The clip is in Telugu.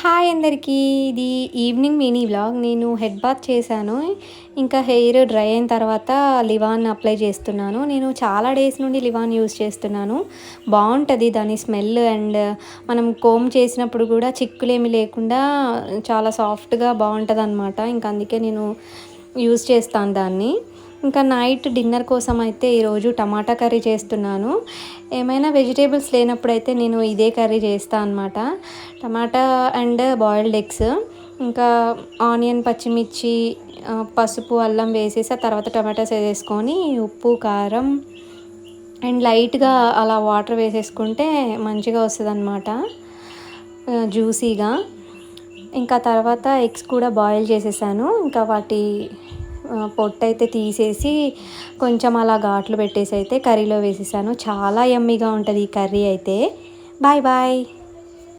హాయ్ అందరికీ. ఇది ఈవినింగ్ మినీ వ్లాగ్. నేను హెడ్ బాత్ చేశాను. ఇంకా హెయిర్ డ్రై అయిన తర్వాత లివాన్ అప్లై చేస్తున్నాను. నేను చాలా డేస్ నుండి లివాన్ యూజ్ చేస్తున్నాను. బాగుంటుంది దాని స్మెల్. అండ్ మనం కోమ్ చేసినప్పుడు కూడా చిక్కులేమి లేకుండా చాలా సాఫ్ట్గా బాగుంటుంది అనమాట. ఇంకా అందుకే నేను యూజ్ చేస్తాను దాన్ని. ఇంకా నైట్ డిన్నర్ కోసం అయితే ఈరోజు టమాటా కర్రీ చేస్తున్నాను. ఏమైనా వెజిటేబుల్స్ లేనప్పుడైతే నేను ఇదే కర్రీ చేస్తాను అనమాట. టమాటా అండ్ బాయిల్డ్ ఎగ్స్, ఇంకా ఆనియన్, పచ్చిమిర్చి, పసుపు, అల్లం వేసేసి ఆ తర్వాత టమాటాస్ వేసేసుకొని ఉప్పు, కారం అండ్ లైట్గా అలా వాటర్ వేసేసుకుంటే మంచిగా వస్తుంది అనమాట, జ్యూసీగా. ఇంకా తర్వాత ఎగ్స్ కూడా బాయిల్ చేసేసాను. ఇంకా వాటి పొట్టు అయితే తీసేసి కొంచెం అలా ఘాట్లు పెట్టేసి అయితే కర్రీలో వేసేసాను. చాలా యమ్మీగా ఉంటుంది ఈ కర్రీ అయితే. Bye bye.